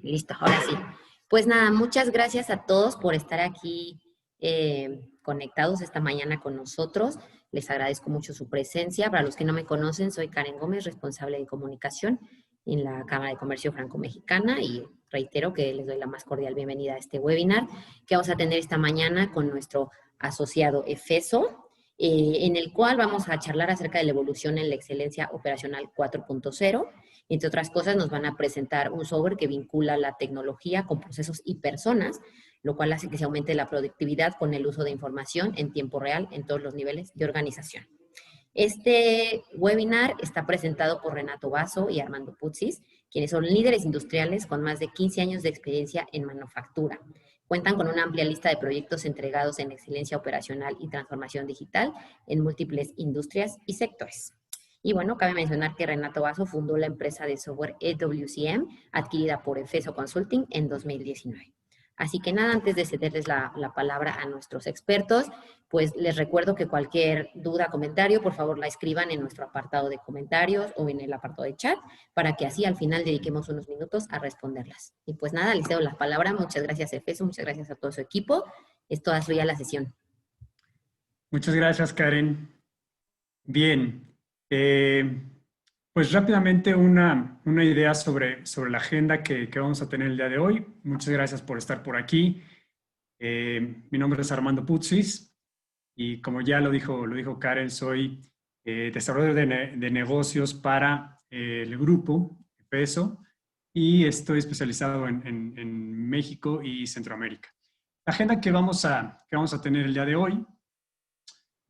Listo, ahora sí. Pues nada, muchas gracias a todos por estar aquí conectados esta mañana con nosotros. Les agradezco mucho su presencia. Para los que no me conocen, soy Karen Gómez, responsable de comunicación en la Cámara de Comercio Franco-Mexicana y reitero que les doy la más cordial bienvenida a este webinar que vamos a tener esta mañana con nuestro asociado EFESO, en el cual vamos a charlar acerca de la evolución en la excelencia operacional 4.0. Entre otras cosas, nos van a presentar un software que vincula la tecnología con procesos y personas, lo cual hace que se aumente la productividad con el uso de información en tiempo real en todos los niveles de organización. Este webinar está presentado por Renato Basso y Armando Putzis, quienes son líderes industriales con más de 15 años de experiencia en manufactura. Cuentan con una amplia lista de proyectos entregados en excelencia operacional y transformación digital en múltiples industrias y sectores. Y bueno, cabe mencionar que Renato Basso fundó la empresa de software EWCM, adquirida por Efeso Consulting en 2019. Así que nada, antes de cederles la palabra a nuestros expertos, pues les recuerdo que cualquier duda, comentario, por favor la escriban en nuestro apartado de comentarios o en el apartado de chat, para que así al final dediquemos unos minutos a responderlas. Y pues nada, les cedo la palabra. Muchas gracias, Efeso, muchas gracias a todo su equipo. Es toda suya la sesión. Muchas gracias, Karen. Bien, pues rápidamente una idea sobre la agenda que vamos a tener el día de hoy. Muchas gracias por estar por aquí. Mi nombre es Armando Putzis y como ya lo dijo Karen, soy desarrollador de negocios para el grupo PESO y estoy especializado en México y Centroamérica. La agenda que vamos a tener el día de hoy,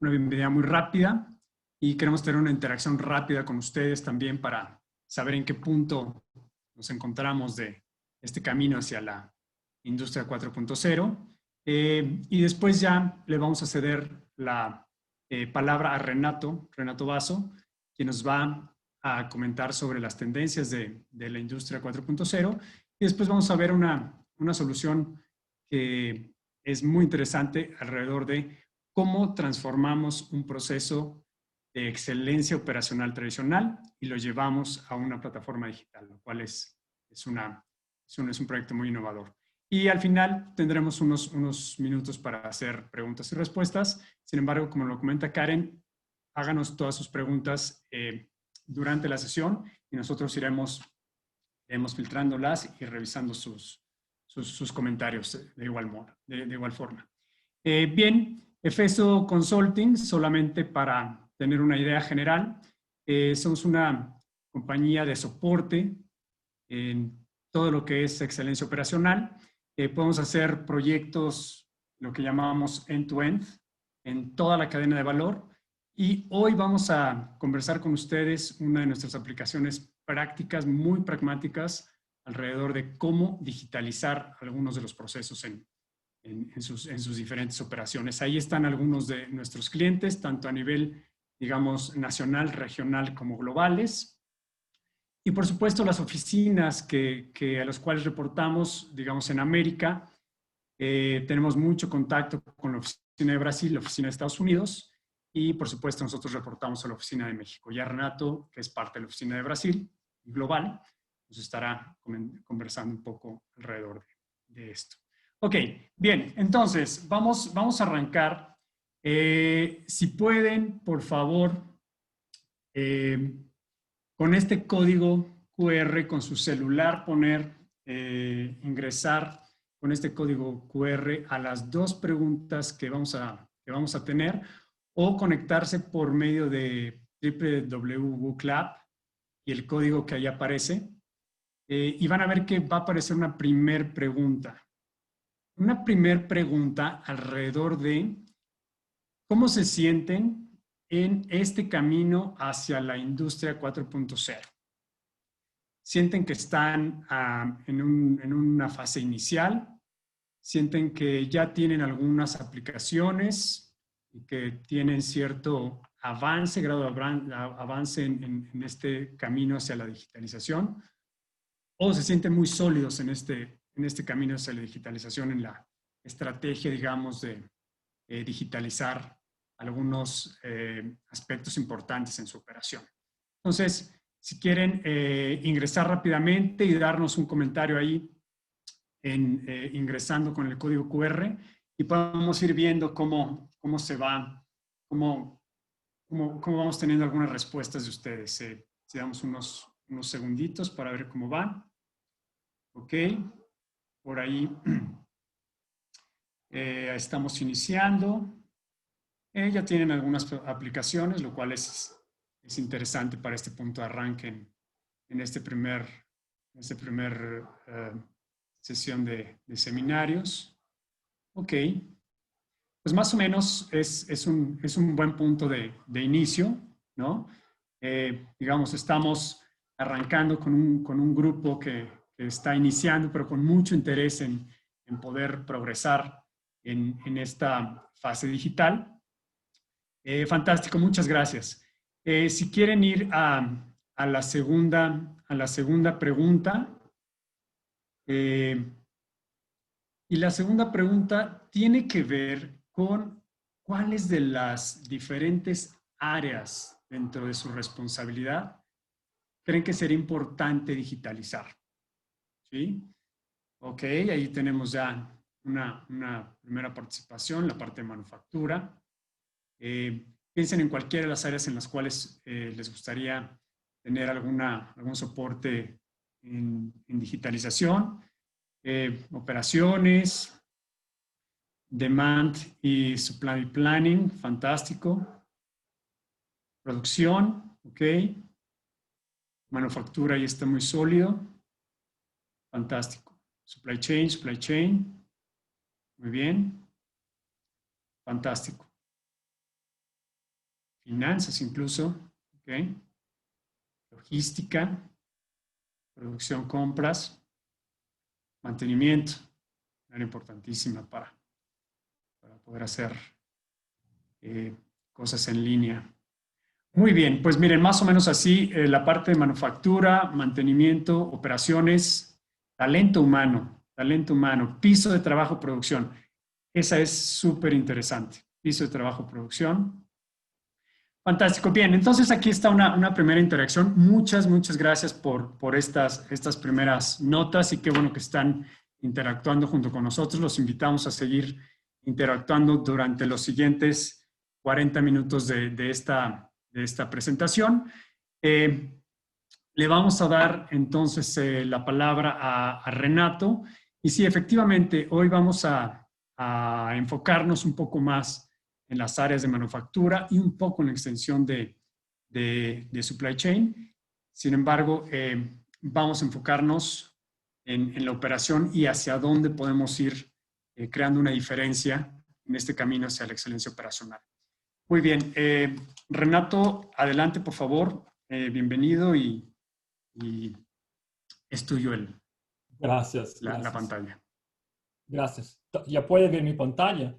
una bienvenida muy rápida y queremos tener una interacción rápida con ustedes también para saber en qué punto nos encontramos de este camino hacia la industria 4.0. Y después ya le vamos a ceder la palabra a Renato Basso, quien nos va a comentar sobre las tendencias de la industria 4.0. Y después vamos a ver una solución que es muy interesante alrededor de cómo transformamos un proceso de excelencia operacional tradicional y lo llevamos a una plataforma digital, lo cual es un proyecto muy innovador. Y al final tendremos unos minutos para hacer preguntas y respuestas. Sin embargo, como lo comenta Karen, háganos todas sus preguntas durante la sesión y nosotros iremos filtrándolas y revisando sus comentarios de igual forma. Bien, Efeso Consulting, solamente para tener una idea general, somos una compañía de soporte en todo lo que es excelencia operacional. Podemos hacer proyectos, lo que llamamos end-to-end, en toda la cadena de valor. Y hoy vamos a conversar con ustedes una de nuestras aplicaciones prácticas, muy pragmáticas, alrededor de cómo digitalizar algunos de los procesos en sus diferentes operaciones. Ahí están algunos de nuestros clientes, tanto a nivel, digamos, nacional, regional como globales. Y por supuesto las oficinas a las cuales reportamos, digamos, en América. Tenemos mucho contacto con la oficina de Brasil, la oficina de Estados Unidos, y por supuesto nosotros reportamos a la oficina de México. Ya Renato, que es parte de la oficina de Brasil, global, nos estará conversando un poco alrededor de esto. Ok, bien, entonces vamos a arrancar. Si pueden, por favor, con este código QR, con su celular, ingresar con este código QR a las dos preguntas que vamos a tener, o conectarse por medio de www.booclub y el código que ahí aparece. Y van a ver que va a aparecer una primer pregunta. Una primer pregunta alrededor de cómo se sienten en este camino hacia la industria 4.0. Sienten que están en una fase inicial, sienten que ya tienen algunas aplicaciones y que tienen cierto grado de avance en este camino hacia la digitalización, o se sienten muy sólidos en este camino hacia la digitalización, en la estrategia, digamos, de digitalizar algunos aspectos importantes en su operación. Entonces, si quieren ingresar rápidamente y darnos un comentario ahí ingresando con el código QR y podemos ir viendo cómo se va, cómo vamos teniendo algunas respuestas de ustedes. Si damos unos segunditos para ver cómo van. Ok, por ahí estamos iniciando. Ya tienen algunas aplicaciones, lo cual es interesante para este punto de arranque en este primer sesión de seminarios. Ok, pues más o menos es un buen punto de inicio, ¿no? Digamos, estamos arrancando con un grupo que está iniciando, pero con mucho interés en poder progresar en esta fase digital. Fantástico, muchas gracias. Si quieren ir a la segunda pregunta, y la segunda pregunta tiene que ver con cuáles de las diferentes áreas dentro de su responsabilidad creen que sería importante digitalizar. ¿Sí? Ok, ahí tenemos ya una primera participación, la parte de manufactura. Piensen en cualquiera de las áreas en las cuales les gustaría tener algún soporte en digitalización. Operaciones, demand y supply planning, fantástico. Producción, ok. Manufactura, ahí está muy sólido, fantástico. Supply chain, muy bien, fantástico. Finanzas incluso, ok. Logística, producción, compras, mantenimiento, era importantísima para poder hacer cosas en línea. Muy bien, pues miren, más o menos así, la parte de manufactura, mantenimiento, operaciones, talento humano, piso de trabajo, producción. Esa es súper interesante, piso de trabajo, producción. Fantástico, bien, entonces aquí está una primera interacción. Muchas gracias por estas primeras notas y qué bueno que están interactuando junto con nosotros. Los invitamos a seguir interactuando durante los siguientes 40 minutos de esta presentación. Le vamos a dar entonces la palabra a Renato. Y sí, efectivamente, hoy vamos a enfocarnos un poco más en las áreas de manufactura y un poco en la extensión de supply chain. Sin embargo, vamos a enfocarnos en la operación y hacia dónde podemos ir creando una diferencia en este camino hacia la excelencia operacional. Muy bien. Renato, adelante, por favor. Bienvenido y es tuyo Gracias. La pantalla. Gracias. ¿Ya puede ver mi pantalla?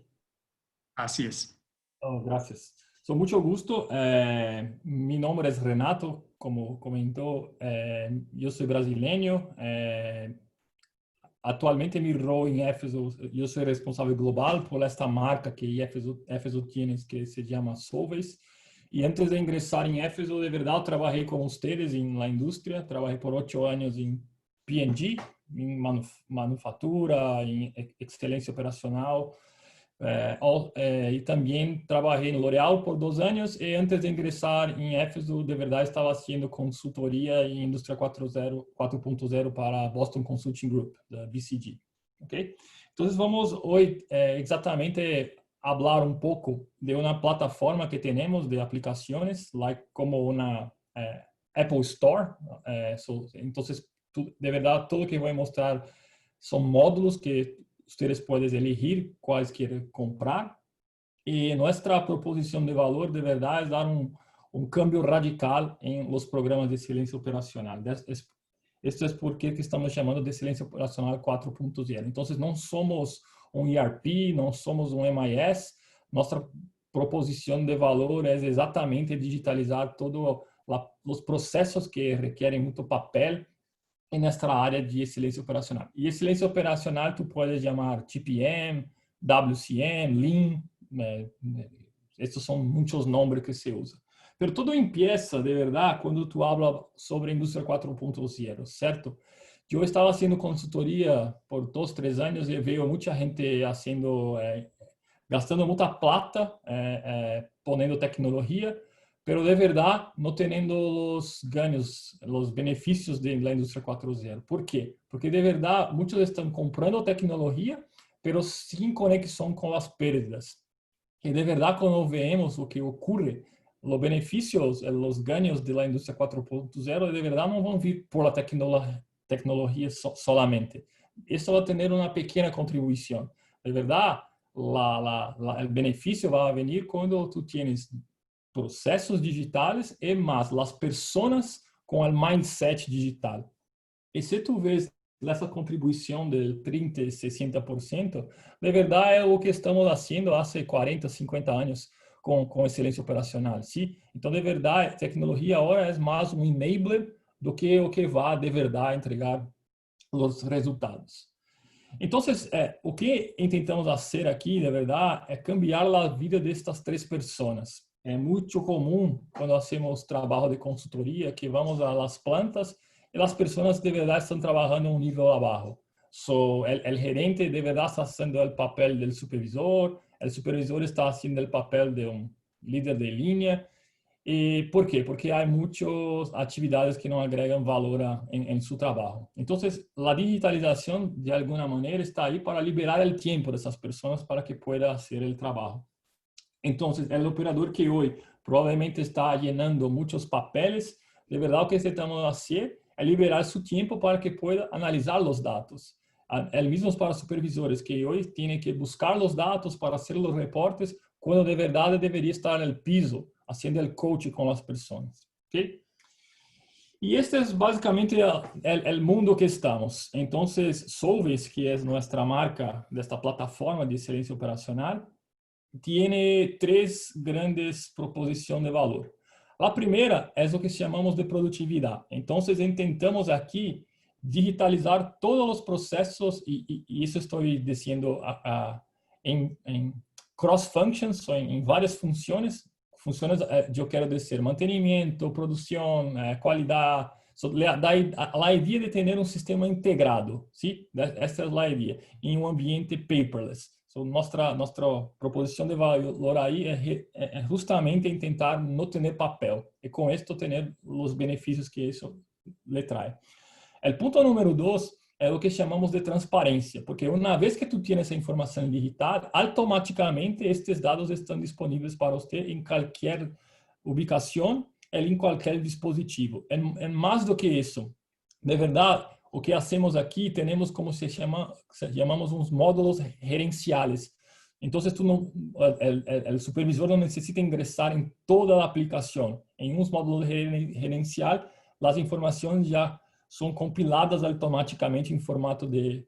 Así es. Oh, gracias. Con mucho gusto. Mi nombre es Renato, como comentó. Yo soy brasileño. Actualmente mi rol en Éfeso, yo soy responsable global por esta marca que Éfeso tiene, que se llama Solveis. Y antes de ingresar en Éfeso, de verdad, trabajé con ustedes en la industria. Trabajé por 8 años en P&G, en manufactura, en excelencia operacional. Y también trabajé en L'Oréal por 2 años. Y antes de ingresar en Éfeso, de verdad, estaba haciendo consultoría en Industria 4.0 para Boston Consulting Group, da BCG. ¿Okay? Entonces, vamos hoy exactamente hablar un poco de una plataforma que tenemos de aplicaciones, como una Apple Store. Entonces, de verdad, todo lo que voy a mostrar son módulos que ustedes pueden elegir cuáles quieren comprar. Y nuestra proposición de valor, de verdad, es dar un cambio radical en los programas de excelencia operacional. Esto es porque estamos llamando de excelencia operacional 4.0. Entonces, no somos un ERP, no somos un MIS. Nuestra proposición de valor es exactamente digitalizar todos los procesos que requieren mucho papel en nuestra área de excelência operacional. E excelência operacional tu puedes llamar TPM, WCM, Lean, estos son muchos nombres que se usan. Pero todo empieza, de verdad, cuando tú hablas sobre industria 4.0, ¿cierto? Yo estaba haciendo consultoría por 2, 3 años y veo mucha gente haciendo, gastando mucha plata, poniendo tecnología, pero de verdad no teniendo los ganos, los beneficios de la industria 4.0. ¿Por qué? Porque de verdad muchos están comprando tecnología, pero sin conexión con las pérdidas. Y de verdad cuando vemos lo que ocurre, los beneficios, los ganos de la industria 4.0, de verdad no van a vir por la tecnología solamente. Esto va a tener una pequeña contribución. De verdad, el beneficio va a venir cuando tú tienes procesos digitales y más las personas con el mindset digital. E se tu vês essa contribuição de 30% e 60%, de verdade é o que estamos fazendo há 40, 50 anos com excelência operacional, sim? Então, de verdade, tecnologia agora é mais um enabler do que o que vai de verdade entregar os resultados. Então, o que tentamos fazer aqui, de verdade, é cambiar a vida destas 3 pessoas. É muito comum quando fazemos trabalho de consultoria que vamos às plantas e as pessoas de verdade estão trabalhando um nível abaixo. O gerente de verdade está fazendo o papel do supervisor está fazendo o papel de um líder de linha. E por quê? Porque há muitas atividades que não agregam valor em seu trabalho. Então, a digitalização, de alguma maneira, está aí para liberar o tempo dessas pessoas para que possam fazer o trabalho. Então, o operador que hoje provavelmente está llenando muitos papéis, de verdade, o que estamos a fazer é liberar seu tempo para que possa analisar os dados. É mesmo para supervisores que hoje têm que buscar os dados para fazer os reportes, quando de verdade deveria estar no piso, fazendo o coaching com as pessoas. ¿Okay? E este é basicamente o mundo que estamos. Então, Solveis, que é nossa marca desta plataforma de excelência operacional, tem 3 grandes proposições de valor. A primeira é o que chamamos de produtividade. Então, tentamos aqui digitalizar todos os processos, e isso estou dizendo em cross-functions, em várias funções, eu quero dizer mantenimento, produção, qualidade. A ideia de ter um sistema integrado, ¿sí? Essa é a ideia, em um ambiente paperless. Nossa proposição de valor aí é justamente em tentar não ter papel e com isso ter os benefícios que isso lhe traz. O ponto número 2 é o que chamamos de transparência, porque uma vez que tu tienes essa informação digital, automaticamente estes dados estão disponíveis para você em qualquer ubicação e em qualquer dispositivo. É mais do que isso. De verdade, o que hacemos aqui, temos como chamamos uns módulos gerenciais. Então, o supervisor não necessita ingressar em toda a aplicação. Em uns módulos gerenciais, as informações já são compiladas automaticamente em formato de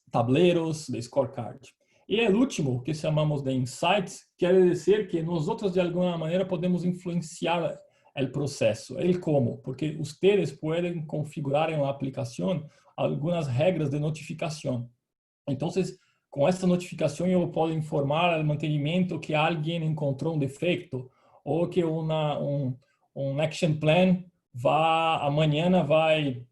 tableros, de scorecard. E o último, que chamamos de insights, quer dizer que nós outros, de alguma maneira, podemos influenciar o processo. E como? Porque vocês podem configurar em uma aplicação algumas regras de notificação. Então, com essa notificação, eu posso informar ao mantenimento que alguém encontrou um defeito ou que um action plan amanhã vai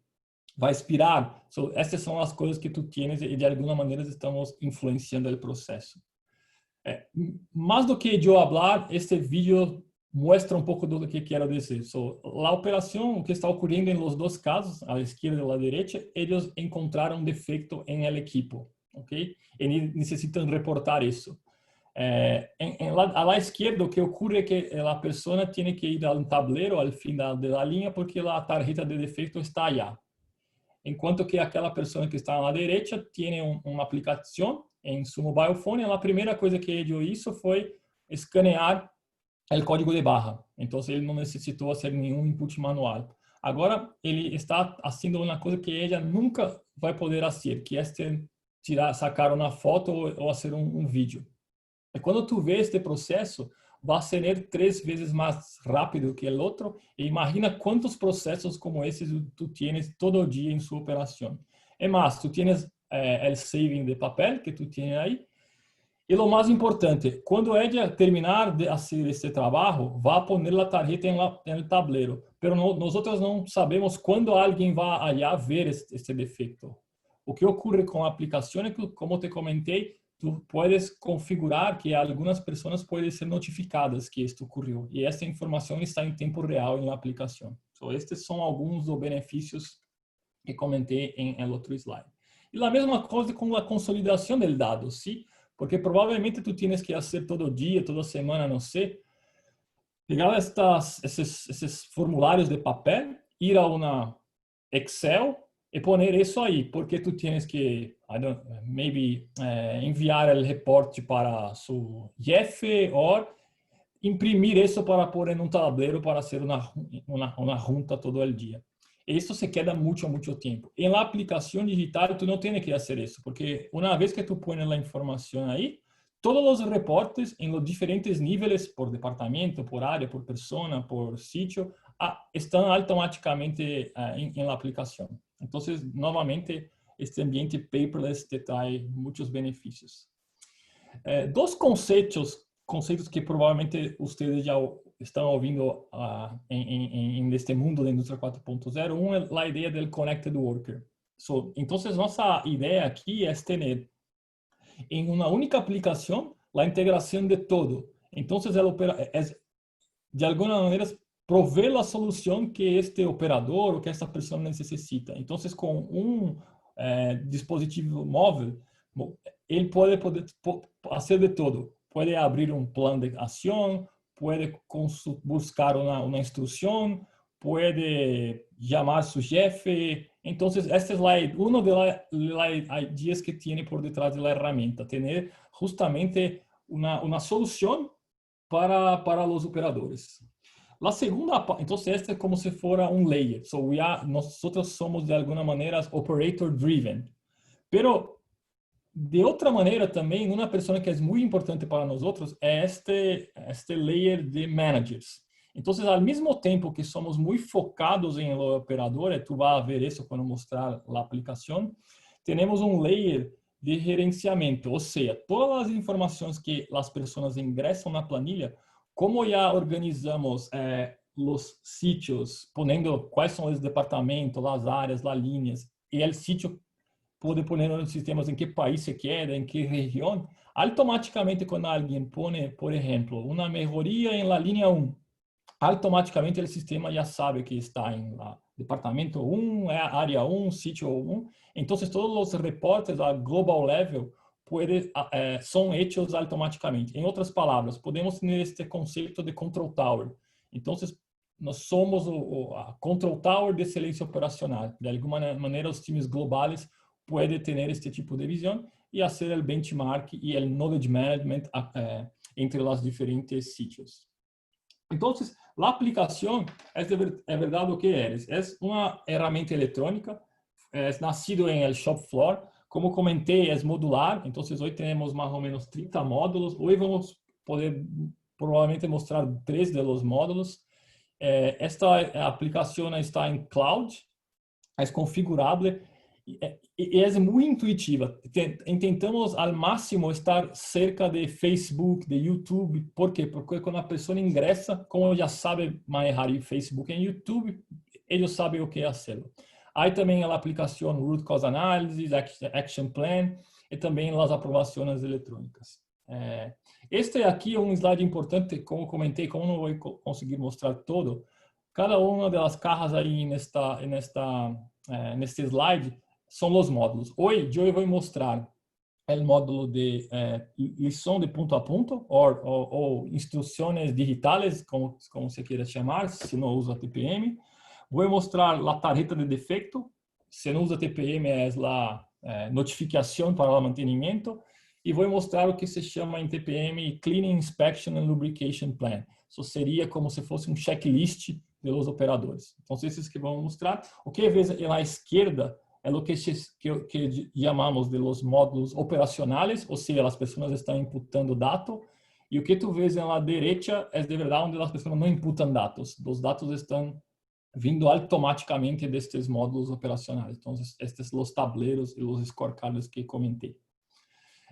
expirar. Essas são as coisas que tu tienes e de alguma maneira estamos influenciando o processo. Mais do que eu falar, este vídeo mostra um pouco do que quero dizer. A operação que está ocorrendo nos 2 casos, à esquerda e à direita, eles encontraram um defeito em el equipo, ok? E necessitam reportar isso. À esquerda, o que ocorre é que a pessoa tem que ir ao tablero, ao fim da linha, porque a tarjeta de defeito está allá. Enquanto que aquela pessoa que está à direita tem uma aplicação em seu mobile phone, a primeira coisa que ele hizo foi escanear o código de barra. Então, ele não necessitou fazer nenhum input manual. Agora, ele está fazendo uma coisa que ela nunca vai poder fazer, que é sacar uma foto ou fazer um vídeo. E quando tu vê este processo, vai ser 3 vezes mais rápido que o outro. E imagina quantos processos como esses tu tienes todo dia em sua operação. É mais, tu tienes o saving de papel que tu tienes aí. Y lo más importante, cuando ella terminar de hacer este trabajo, va a poner la tarjeta en el tablero. Pero nosotros no sabemos cuándo alguien va allá a ver este defecto. O que ocurre con la aplicación es que, como te comenté, tú puedes configurar que algunas personas pueden ser notificadas que esto ocurrió. Y esta información está en tiempo real en la aplicación. Estos son algunos de los beneficios que comenté en el otro slide. Y la misma cosa con la consolidación del dato, ¿sí? Porque probablemente tú tienes que hacer todo día, toda semana, no sé, pegar esos formularios de papel, ir a una Excel y poner eso ahí, porque tú tienes que, maybe, enviar el reporte para su jefe o imprimir eso para poner en un tablero para hacer una junta todo el día. Eso se queda mucho tiempo. En la aplicación digital tú no tienes que hacer eso, porque una vez que tú pones la información ahí, todos los reportes en los diferentes niveles, por departamento, por área, por persona, por sitio, están automáticamente en la aplicación. Entonces, nuevamente, este ambiente paperless te trae muchos beneficios. Dos conceitos que provavelmente ustedes já estão ouvindo em este mundo da indústria 4.0. Um é a ideia do Connected Worker. Então, nossa ideia aqui é ter em uma única aplicação a integração de todo. Então, de alguma maneira, prover a solução que este operador ou que esta pessoa necessita. Então, com dispositivo móvel, ele pode fazer de todo. Pode abrir um plano de ação, pode buscar uma instrução, pode chamar seu jefe. Então, esta é uma das ideias que tem por detrás da ferramenta, ter justamente uma solução para os operadores. A segunda, então, esta é como se fosse um layer. Nós somos, de alguma maneira, operator-driven. Pero, de outra maneira, também, uma pessoa que é muito importante para nós outros é este layer de managers. Então, ao mesmo tempo que somos muito focados em lo operador, tu vai ver isso quando mostrar a aplicação, temos um layer de gerenciamento, ou seja, todas as informações que as pessoas ingressam na planilha, como já organizamos os sítios, ponendo quais são os departamentos, as áreas, as linhas, e o sítio pode pôr nos sistemas em que país se queda, em que região, automaticamente quando alguém põe, por exemplo, uma melhoria em la linha 1, automaticamente o sistema já sabe que está em departamento 1, área 1, sítio 1. Então, todos os reportes a global level são feitos automaticamente. Em outras palavras, podemos ter este conceito de control tower. Então, nós somos a control tower de excelência operacional. De alguma maneira, os times globais puede tener este tipo de visión y hacer el benchmark y el knowledge management entre los diferentes sitios. Entonces, la aplicación es verdad lo que es una herramienta electrónica, es nacido en el shop floor. Como comenté, es modular, entonces hoy tenemos más o menos 30 módulos. Hoy vamos a poder probablemente mostrar 3 de los módulos. Esta aplicación está en cloud, es configurable. E é muito intuitiva. Tentamos ao máximo estar cerca de Facebook, de YouTube. ¿Por quê? Porque quando a pessoa ingressa, como já sabe manejar o Facebook e YouTube, eles sabem o que fazer. Há também a aplicação Root Cause Analysis, Action Plan e também as aprovações eletrônicas. Este aqui é um slide importante, como comentei, como não vou conseguir mostrar todo. Cada uma das cajas aí neste slide são os módulos. Hoje eu vou mostrar o módulo de lição de ponto a ponto ou instruções digitais, como se queira chamar, se não usa TPM. Vou mostrar a tarjeta de defeito. Se não usa TPM, é a notificação para o mantenimento. E vou mostrar o que se chama em TPM Cleaning, Inspection and Lubrication Plan. Isso seria como se fosse um checklist dos operadores. Então, esses que vamos mostrar. O que vê na esquerda é o que chamamos de los módulos operacionais, ou seja, as pessoas estão imputando dados, e o que tu vês na direita é de verdade onde as pessoas não imputam dados. Os dados estão vindo automaticamente destes módulos operacionais. Então, estes os tableros e os scorecards que comentei.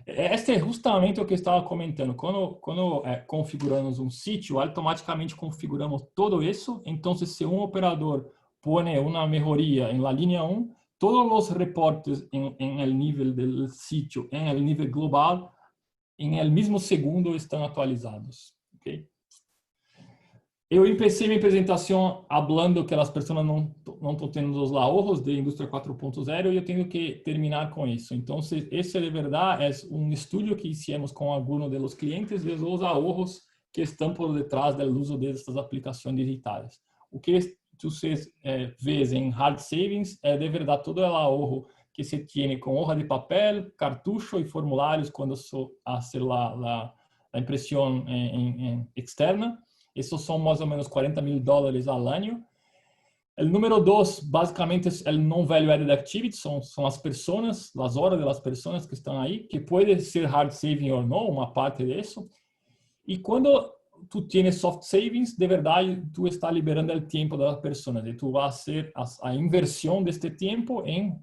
Este é justamente o que eu estava comentando. Quando configuramos um sítio, automaticamente configuramos todo isso. Então, se um operador põe uma melhoria em la linha 1, todos os reportes em el nível do sítio, em el nível global, em el mesmo segundo estão atualizados. Okay? Eu comecei minha apresentação falando que as pessoas não estão tendo os ahorros de indústria 4.0 e eu tenho que terminar com isso. Então, esse de verdade é um estudo que fizemos com alguns dos clientes de os ahorros que estão por detrás do uso dessas aplicações digitais. O que vocês vêem em hard savings é de verdade todo o ahorro que se tem com hoja de papel, cartucho e formulários quando se faz a impressão externa. Esses são mais ou menos $40,000 ao ano. O número 2, basicamente, é o non-value added activity, são as pessoas, as horas das pessoas que estão aí, que pode ser hard saving ou não, uma parte disso. E quando tu tienes soft savings, de verdade, tu está liberando o tempo das pessoas e tu vai fazer a inversão deste tempo em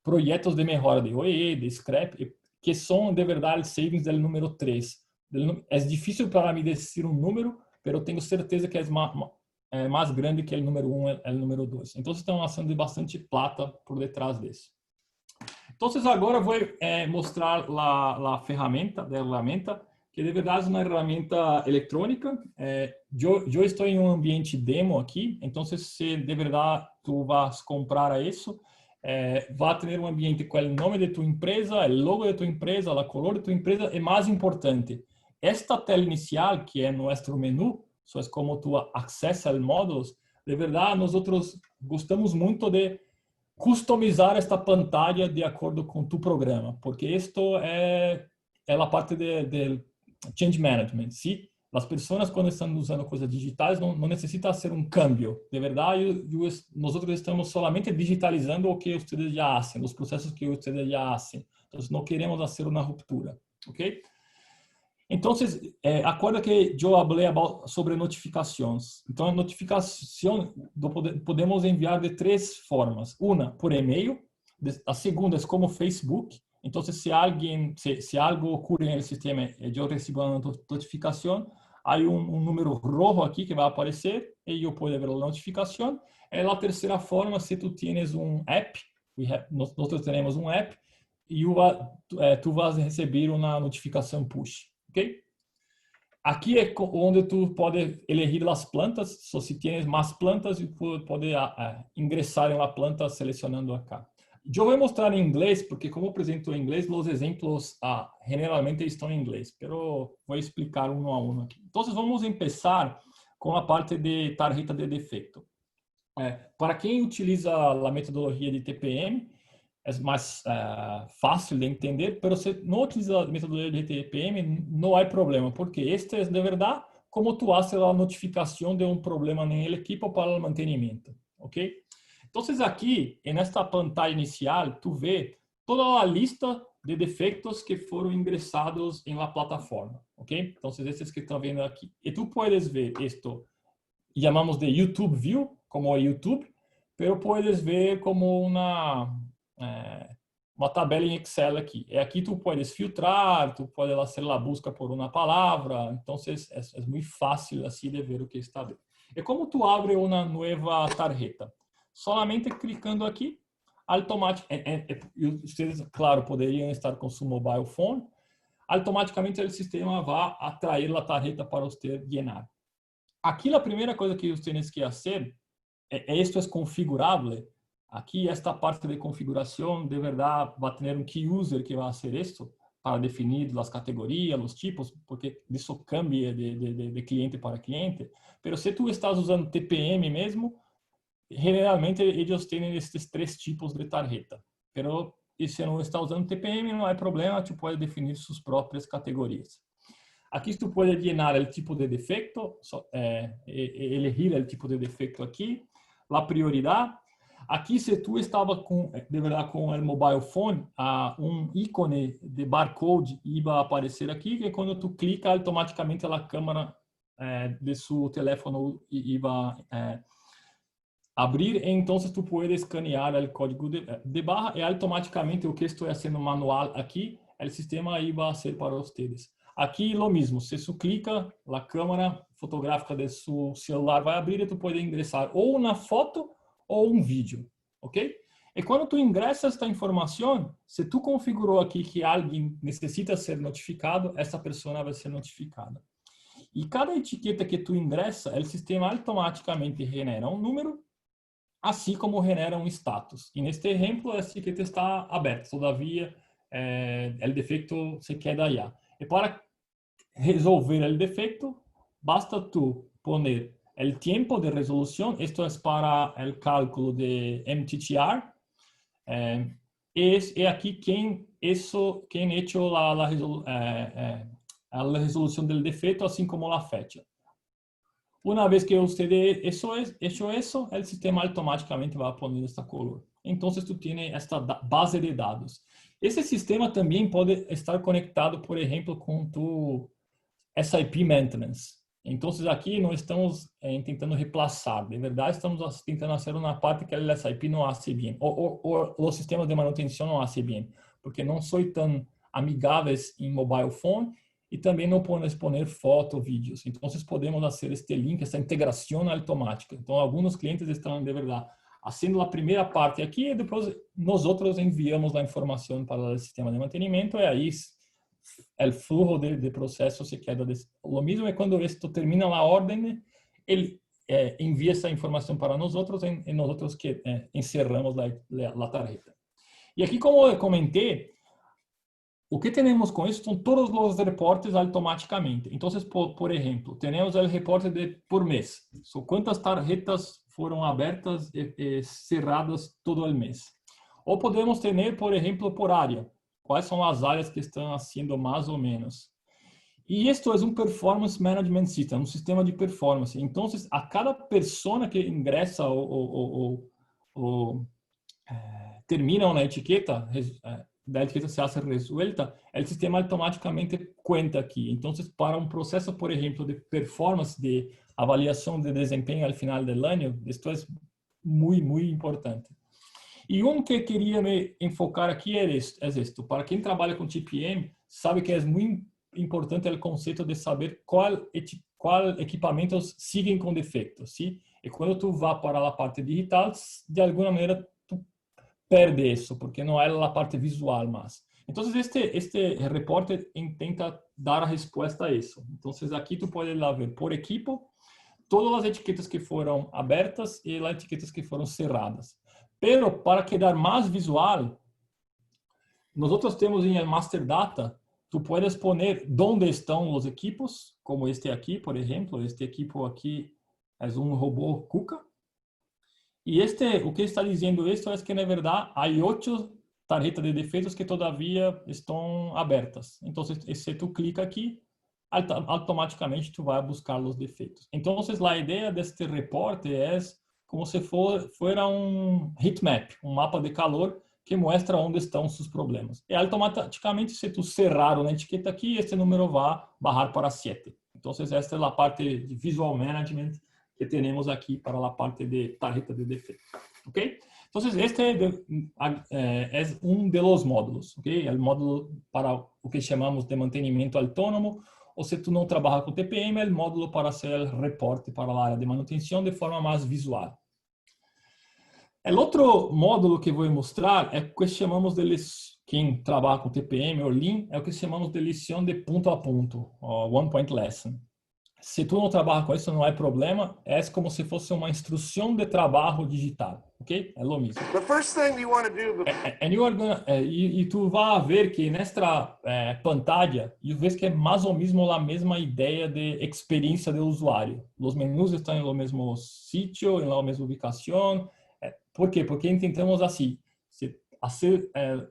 projetos de melhora de OEE, de scrap, que são de verdade savings do número 3. É difícil para mim dizer um número, mas eu tenho certeza que é mais grande que o número 1 e o número 2. Então, estão fazendo bastante plata por detrás disso. Então, agora vou mostrar a ferramenta, que de verdade é uma ferramenta eletrônica. Eu estou em um ambiente demo aqui, então se de verdade tu vas comprar isso, vai ter um ambiente com o nome de tua empresa, o logo de tua empresa, a cor de tua empresa, e mais importante, esta tela inicial, que é nosso menu, isso é como tu acessa os módulos, de verdade, nós gostamos muito de customizar esta pantalla de acordo com tu programa, porque isto é a parte de change management. Se as pessoas, quando estão usando coisas digitais, não necessita ser um câmbio. De verdade, nós estamos solamente digitalizando o que vocês já fazem, os processos que vocês já fazem. Então, não queremos fazer uma ruptura, ok? Então, acorda que eu falei sobre notificações. Então, a notificação podemos enviar de 3 formas. Uma, por e-mail. A segunda é como Facebook. Então, se algo ocorre no sistema e eu recebo uma notificação, há um número rojo aqui que vai aparecer e eu posso ver a notificação. E a terceira forma, se tu tens um app, nós temos um app, e tu vas receber uma notificação push. Okay? Aqui é onde tu pode elegir as plantas. Se tienes mais plantas, tu pode ingressar em uma planta selecionando acá. Eu vou mostrar em inglês, porque como apresento em inglês, os exemplos generalmente estão em inglês, mas vou explicar um a um aqui. Então, vamos começar com a parte de tarjeta de defeito. Para quem utiliza a metodologia de TPM, é mais fácil de entender, mas se não utiliza a metodologia de TPM, não há problema, porque este é de verdade como tu haces a notificação de um problema no equipo para o mantenimento, ok? Então, aqui, nesta pantalla inicial, tu vê toda a lista de defeitos que foram ingressados em la plataforma, ok? Então, esses que estão vendo aqui. E tu puedes ver isto, chamamos de YouTube View, como é YouTube, mas puedes ver como uma tabela em Excel aqui. E aqui tu puedes filtrar, tu puedes fazer a busca por uma palavra, então é muito fácil assim de ver o que está dentro. E como tu abre uma nova tarjeta? Solamente clicando aqui, automaticamente, vocês, claro, poderiam estar com seu mobile phone, automaticamente o sistema vai atrair a tarjeta para você llenar. Aqui a primeira coisa que vocês têm que fazer, isto é configurável. Aqui, esta parte de configuração, de verdade, vai ter um key user que vai fazer isso para definir as categorias, os tipos, porque isso cambia de cliente para cliente. Mas se tu estás usando TPM mesmo, generalmente eles têm esses 3 tipos de tarjeta. Mas se não está usando TPM, não há problema, tu pode definir suas próprias categorias. Aqui tu pode llenar o tipo de defeito, elegir o tipo de defeito aqui, a prioridade. Aqui, se tu estava de verdade com o mobile phone, um ícone de barcode ia aparecer aqui, que quando tu clica, automaticamente a câmera de seu telefone ia abrir, então tu pode escanear o código de barra e automaticamente o que estou fazendo manual aqui o sistema aí vai ser para vocês. Aqui, lo mismo, se você clica, a câmera fotográfica de seu celular vai abrir e tu pode ingressar ou uma foto ou um vídeo, ok? E quando tu ingressa esta informação, se tu configurou aqui que alguém necessita ser notificado, essa pessoa vai ser notificada. E cada etiqueta que tu ingressa, o sistema automaticamente genera um número, assim como genera um status. E neste exemplo, essa etiqueta está aberta, todavia, o defeito se queda allá. E para resolver o defeito, basta tu poner o tempo de resolução, isto é para o cálculo de MTTR, e aqui quem hecho a resolução do defeito, assim como a fecha. Uma vez que você hecho isso, o sistema automaticamente vai poner esta color. Então, tu tens esta base de dados. Esse sistema também pode estar conectado, por exemplo, com tu SIP Maintenance. Então, aqui não estamos tentando reemplaçar. De verdade, estamos tentando fazer uma parte que o SIP não hace bem. Ou os sistemas de manutenção não hace bem. Porque não são tão amigáveis em mobile phone e também não podemos poner foto, vídeos. Então, podemos fazer este link, essa integração automática. Então, alguns clientes estão, de verdade, fazendo a primeira parte aqui e depois nós outros enviamos a informação para o sistema de mantenimento e aí o fluxo de processo se queda. O mesmo é quando isto termina a ordem, ele envia essa informação para nós outros e nós outros que encerramos a tarjeta. E aqui, como eu comentei, o que temos com isso são todos os reportes automaticamente. Então, por exemplo, temos o reporte por mês. Quantas tarjetas foram abertas e cerradas todo o mês. Ou podemos ter, por exemplo, por área. Quais são as áreas que estão sendo mais ou menos. E isto é um Performance Management System, um sistema de performance. Então, a cada pessoa que ingressa ou termina uma etiqueta, da etiqueta se hace resuelta, o sistema automaticamente conta aqui. Então, para um processo, por exemplo, de performance, de avaliação de desempenho ao final do ano, isto é muito importante. E um que queria me enfocar aqui é isto. Para quem trabalha com TPM, sabe que é muito importante o conceito de saber qual equipamentos seguem com defeitos. ¿sí? E quando tu vai para a parte digital, de alguma maneira, tu perde isso, porque não é a parte visual mais. Então, este reporte tenta dar a resposta a isso. Então, aqui tu pode ver por equipo todas as etiquetas que foram abertas e as etiquetas que foram cerradas. Pero, para quedar mais visual, nós temos em Master Data, tu puedes poner onde estão os equipos, como este aqui, por exemplo. Este equipo aqui é um robô KUKA. E o que está dizendo isto é que, na verdade, há 8 tarjetas de defeitos que todavia estão abertas. Então, se tu clica aqui, automaticamente tu vai buscar os defeitos. Então, a ideia deste reporte é como se fosse um heat map, um mapa de calor que mostra onde estão os problemas. E automaticamente, se tu cerrar uma etiqueta aqui, esse número vai barrar para 7. Então, esta é a parte de Visual Management que temos aqui para a parte de tarjeta de defeito. Ok? Então, este é um dos módulos. Ok? É o módulo para o que chamamos de mantenimento autônomo, ou se tu não trabalha com TPM, é o módulo para fazer reporte para a área de manutenção de forma mais visual. O outro módulo que vou mostrar é o que chamamos de quem trabalha com TPM ou Lean, é o que chamamos de lição de ponto a ponto, One Point Lesson. Se tu não trabalha com isso, não é problema, é como se fosse uma instrução de trabalho digital, ok? É o mesmo. The first thing you want to do e tu vai ver que nesta pantalla, e vês que é mais ou menos a mesma ideia de experiência do usuário. Os menus estão no mesmo sítio, na mesma ubicação. Por quê? Porque tentamos assim, é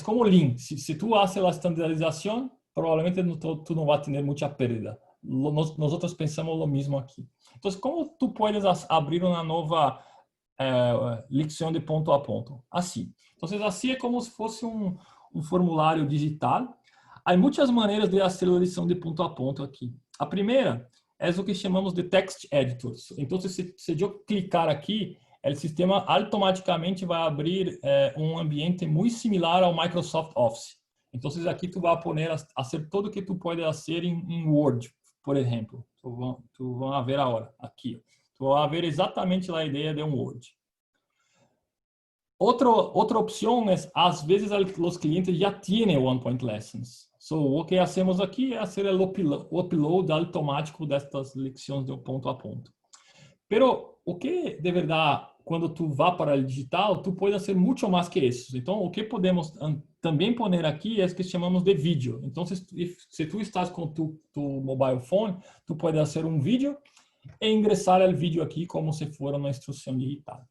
como Lean. Se tu haces a estandarização, provavelmente tu não vai ter muita perda. Nós outros pensamos o mesmo aqui. Então, como tu podes abrir uma nova lição de ponto a ponto? Assim. Então, assim é como se fosse um formulário digital. Há muitas maneiras de fazer a lição de ponto a ponto aqui. A primeira é o que chamamos de text editors. Então, se eu clicar aqui, o sistema automaticamente vai abrir um ambiente muito similar ao Microsoft Office. Entonces aquí tú vas a poner, hacer todo lo que tú puedes hacer en Word, por ejemplo. Tú vas a ver ahora, aquí. Tú vas a ver exatamente a ideia de Word. Outra opção é, às vezes, os clientes já têm One Point Lessons. So, o que hacemos aqui é fazer o upload automático destas lições de ponto a ponto. Pero o que, de verdade, quando tu vá para o digital, tu pode fazer muito mais que isso. Então, o que podemos também pôr aqui é o que chamamos de vídeo. Então, se tu estás com tu mobile phone, tu pode fazer vídeo e ingressar o vídeo aqui como se fosse uma instrução digital.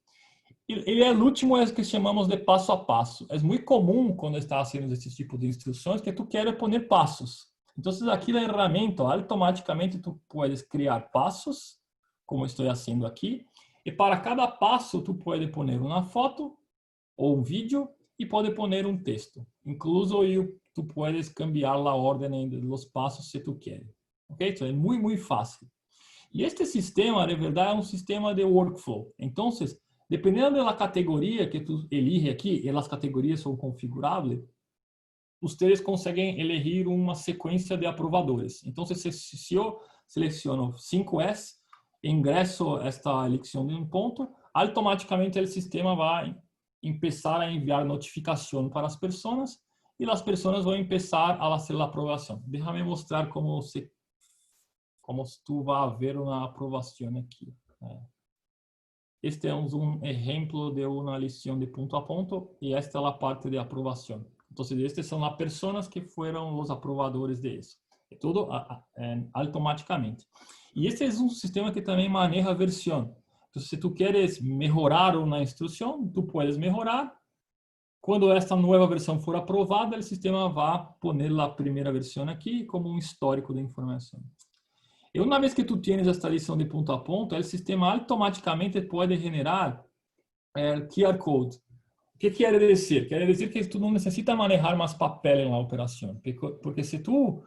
E o último é o que chamamos de passo a passo. É muito comum quando está fazendo esse tipo de instruções que tu queres pôr passos. Então, aqui na ferramenta, automaticamente tu puedes criar passos, como estou fazendo aqui, e para cada passo tu pode pôr uma foto ou vídeo e pode pôr texto. Incluso tu puedes cambiar a ordem dos passos se tu queres. Ok? Então, é muito fácil. E este sistema, de verdade, é um sistema de workflow. Então, dependendo da categoria que tu elige aqui, e as categorias são configuráveis, vocês conseguem elegir uma sequência de aprovadores. Então, se eu seleciono 5S, ingresso esta eleição de ponto, automaticamente o sistema vai começar a enviar notificação para as pessoas e as pessoas vão começar a fazer a aprovação. Deixa-me mostrar como tu vai ver uma aprovação aqui. Este é um exemplo de uma lição de ponto a ponto e esta é a parte de aprovação. Então, estas são as pessoas que foram os aprovadores de isso. É tudo automaticamente. E este é um sistema que também maneja a versão. Então, se tu queres melhorar uma instrução, tu puedes melhorar. Quando esta nova versão for aprovada, o sistema vai pôr a primeira versão aqui como um histórico de informação. E uma vez que tu tienes esta lição de ponto a ponto, o sistema automaticamente pode generar QR Code. O que quer dizer? Quer dizer que tu não necessita manejar mais papel na operação. Porque se tu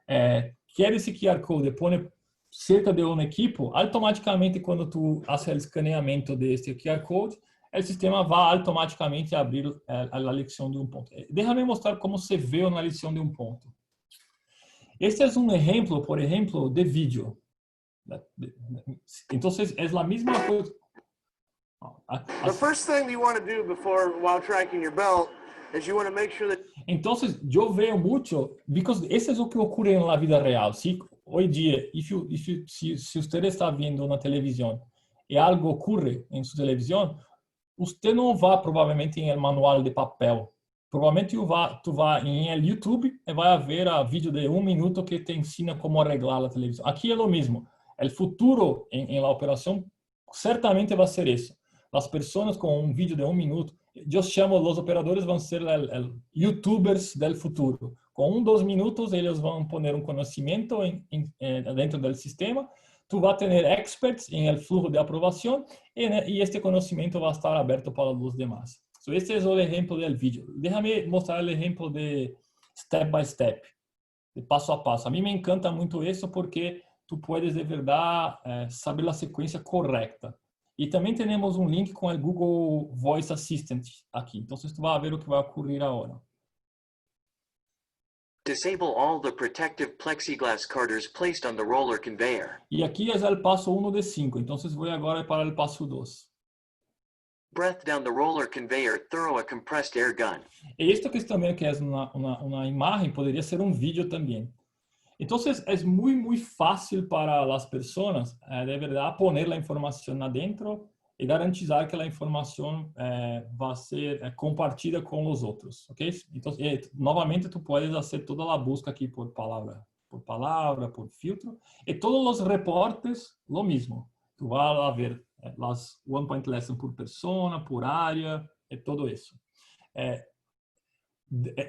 quer esse QR Code e põe cerca de um equipo, automaticamente quando tu faz o escaneamento deste QR Code, o sistema vai automaticamente abrir a lição de ponto. Deixa-me mostrar como se vê na lição de ponto. Este é um exemplo, por exemplo, de vídeo. Então, é a mesma coisa. The first thing you want to do while tracking your belt is you want to make sure that. Então, eu vejo muito, porque isso é o que ocorre na vida real. Se hoje em dia, se você está vendo na televisão e algo ocorre em sua televisão, você não vai provavelmente em manual de papel. Provavelmente tu vai em YouTube e vai ver a vídeo de 1 minuto que te ensina como arreglar a televisão. Aqui é o mesmo. O futuro em la operação certamente vai ser isso. As pessoas com um vídeo de 1 minuto, eu chamo os operadores vão ser YouTubers do futuro. Com 2 minutos eles vão pôr conhecimento dentro do sistema. Tu vai ter experts em fluxo de aprovação e este conhecimento vai estar aberto para os demais. So, este é o exemplo do vídeo. Deixa-me mostrar o exemplo de step by step, de passo a passo. A mim me encanta muito isso porque tu puedes de verdade saber a sequência correta. E também temos um link com o Google Voice Assistant aqui. Então, tu vai ver o que vai ocorrer agora. Disable all the protective plexiglass carders placed on the roller conveyor. E aqui é o passo 1 de 5. Então, vou agora para o passo 2. Breath down the roller conveyor through a compressed air gun. E isto que também é uma imagem, poderia ser um vídeo também. Então, é muito fácil para as pessoas, de verdade, pôr a informação lá dentro e garantizar que a informação vai ser compartilhada com os outros, ok? Então, novamente, tu podes fazer toda a busca aqui por palavra, por filtro, e todos os reportes, lo mesmo. Tu vai ver as One Point Lesson por persona, por área, e tudo isso.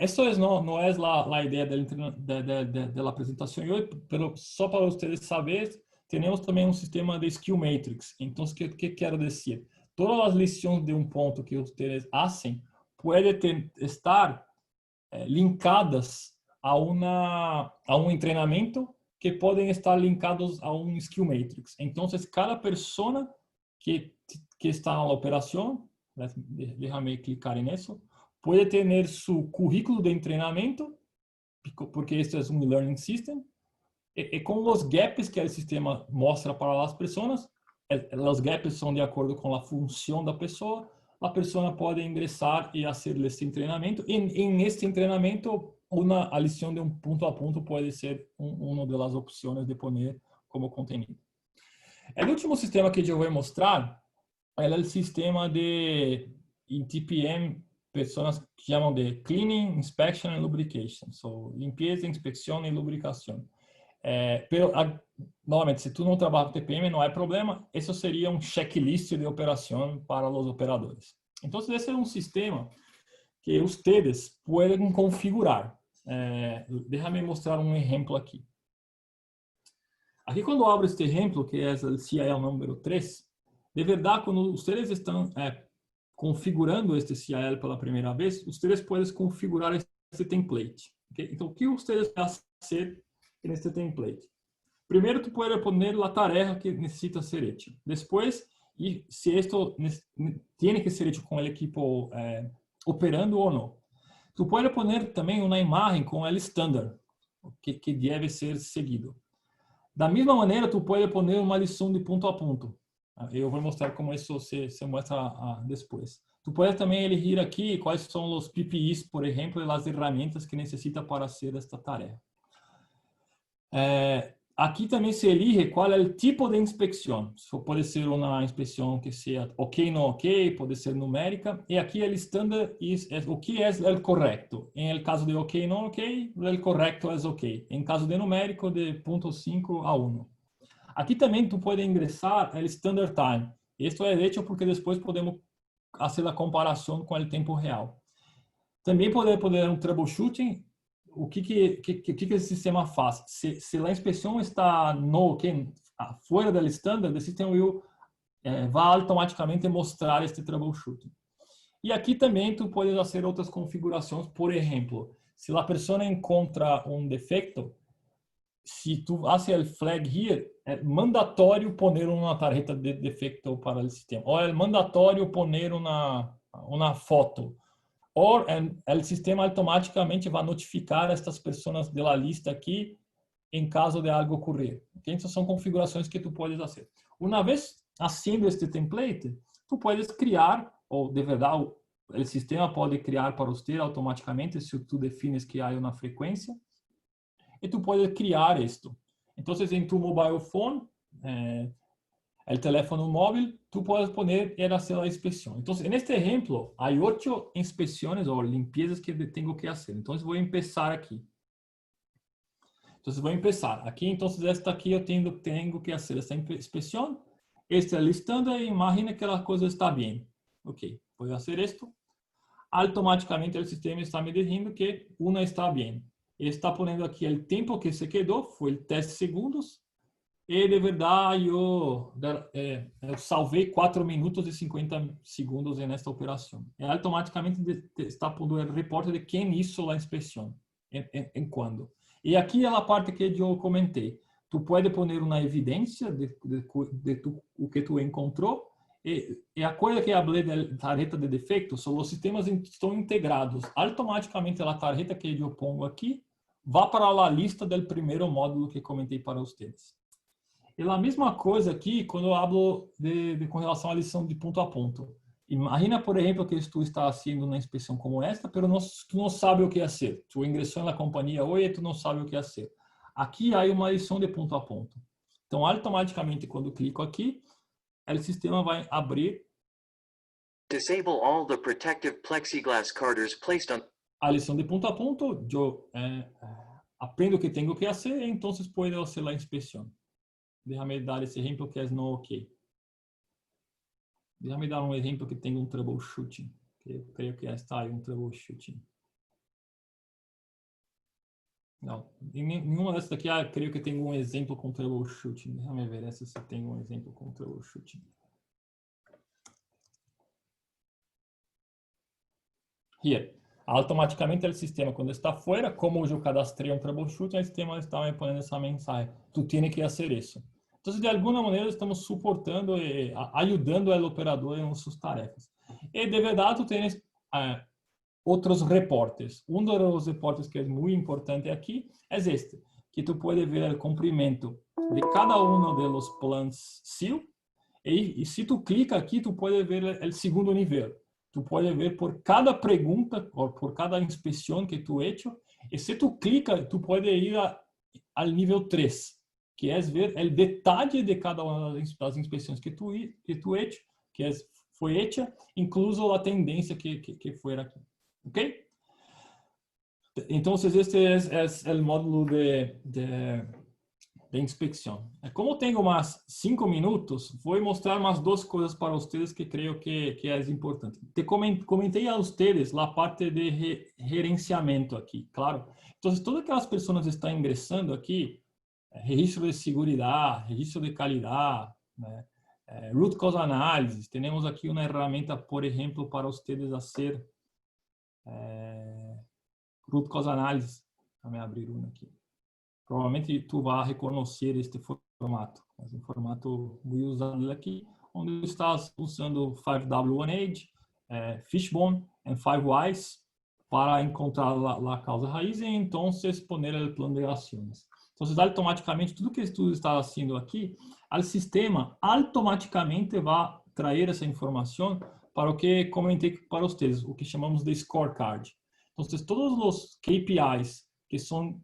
Isso não é a ideia da apresentação hoje, mas só para vocês saberem, temos também um sistema de skill matrix. Então, o que quero dizer? Todas as lições de ponto que vocês fazem podem estar linkadas a um treinamento que podem estar linkados a um skill matrix. Então, cada pessoa que está na operação, deixa-me clicar nisso, puede tener su currículo de entrenamiento, porque esto es un learning system, y con los gaps que el sistema muestra para las personas, los gaps son de acuerdo con la función da pessoa, a persona pode ingressar e fazer este treinamento. Em este treinamento, a lição de ponto a ponto pode ser uma das opções de poner como conteúdo. O último sistema que eu vou mostrar é o sistema de TPM, pessoas que chamam de Cleaning, Inspection and Lubrication. So, limpeza, inspeção e lubricação. Novamente, se tu não trabalha com TPM, não é problema. Isso seria um checklist de operação para os operadores. Então, esse é um sistema que vocês podem configurar. Deixa-me mostrar um exemplo aqui. Aqui, quando eu abro este exemplo, que é o CIL número 3, de verdade, quando vocês estão configurando este CIL pela primeira vez, vocês podem configurar este template. Okay? Então, o que vocês vão fazer neste template? Primeiro, tu pode poner a tarefa que necessita ser hecha. Depois, e se isto tem que ser hecho com o equipo operando ou não. Tu pode poner também uma imagem com o standard que deve ser seguido. Da mesma maneira, tu pode poner uma lição de ponto a ponto. Eu vou mostrar como isso se mostra depois. Tu pode também elegir aqui quais são os PPIs, por exemplo, e as ferramentas que necessita para fazer esta tarefa. Aqui também se elige qual é o tipo de inspeção. Pode ser uma inspeção que seja ok, não ok, pode ser numérica. E aqui o standard o que é o correto. Em caso de ok, não ok, o correto é ok. Em caso de numérico, de 0.5 a 1. Aqui também tu pode ingressar o standard time. Isto é hecho porque depois podemos fazer a comparação com o tempo real. Também pode poder troubleshooting. O que esse sistema faz? Se a inspeção está fora do standard, o sistema vai automaticamente mostrar este troubleshooting. E aqui também tu pode fazer outras configurações. Por exemplo, se a pessoa encontra um defeito, se tu hace o flag here, é mandatório poner uma tarjeta de defeito para o sistema. Ou é mandatório poner uma foto. Ou o sistema automaticamente vai notificar estas pessoas da lista aqui em caso de algo ocorrer. Okay? Então, são configurações que tu podes fazer. Uma vez haciendo este template, tu podes criar, ou de verdade, o sistema pode criar para você automaticamente, se tu defines que há uma frequência, e tu podes criar isto. Então, em tu mobile phone, o teléfono móvel, tu puedes poner e hacer a inspeção. Então, neste exemplo, há 8 inspeções ou limpezas que tenho que fazer. Então, vou começar aqui. Então, vou começar. Aqui, então, esta aqui eu tenho que fazer essa inspeção. Este é o standard e imagina que a coisa está bem. Ok, vou fazer isto. Automaticamente, o sistema está me dizendo que uma está bem. Ele está pondo aqui o tempo que se quedou, foi 10 segundos. E, de verdade, eu salvei 4 minutos e 50 segundos nesta operação. E automaticamente está pondo o reporte de quem hizo a inspeção, em quando. E aqui é a parte que eu comentei. Tu pode poner uma evidência de o que tu encontrou. E a coisa que eu falei da tarjeta de defeito, são os sistemas estão integrados. Automaticamente, a tarjeta que eu pongo aqui vai para a lista do primeiro módulo que comentei para vocês. E a mesma coisa aqui quando eu falo com relação à lição de ponto a ponto. Imagina, por exemplo, que tu está fazendo uma inspeção como esta, mas tu não sabe o que fazer. Tu ingressou na companhia hoje e tu não sabe o que fazer. Aqui há uma lição de ponto a ponto. Então, automaticamente, quando eu clico aqui, o sistema vai abrir. Disable all the protective plexiglass carders placed on. A lição de ponto a ponto, eu aprendo o que tenho que fazer e então posso fazer a inspeção. Déjame dar esse exemplo que é no ok. Déjame dar um exemplo que tem troubleshooting. Eu creio que está aí troubleshooting. Não, em nenhuma dessas daqui, creio que tem um exemplo com troubleshooting. Déjame ver essa se tem um exemplo com troubleshooting. Here. Automaticamente o sistema, quando está fora, como eu cadastrei troubleshooting, o sistema está me ponendo essa mensagem. Tu tienes que fazer isso. Então, de alguma maneira, estamos suportando e ajudando o operador em suas tarefas. E, de verdade, tu tens otros reportes. Uno de los reportes que es muy importante aquí es este, que tú puedes ver el cumplimiento de cada uno de los plans SEAL. Y si tú clicas aquí, tú puedes ver el segundo nivel. Tú puedes ver por cada pregunta o por cada inspección que tú has hecho. Y si tú clicas, tú puedes ir al nivel 3, que es ver el detalle de cada una de las inspecciones que tú has hecho, fue hecha, incluso la tendencia que fuera aquí. ¿Ok? Entonces, este es el módulo de inspección. Como tengo más 5 minutos, voy a mostrar más 2 cosas para ustedes que creo que es importante. Te comenté a ustedes la parte de gerenciamiento aquí, claro. Entonces, todas aquelas personas que están ingresando aquí, registro de seguridad, registro de calidad, né? Root cause analysis. Tenemos aquí una herramienta, por ejemplo, para ustedes hacer root cause analysis. Déjame abrir una aquí. Provavelmente tu vai reconhecer este formato. Mas um formato muito usado aqui, onde estás usando 5W1Age, Fishbone e 5Whys para encontrar a causa raiz e então poner o plano de ações. Então, automaticamente, tudo que tu está fazendo aqui, o sistema automaticamente vai trazer essa informação para o que comentei para vocês, o que chamamos de scorecard. Então, todos os KPIs que são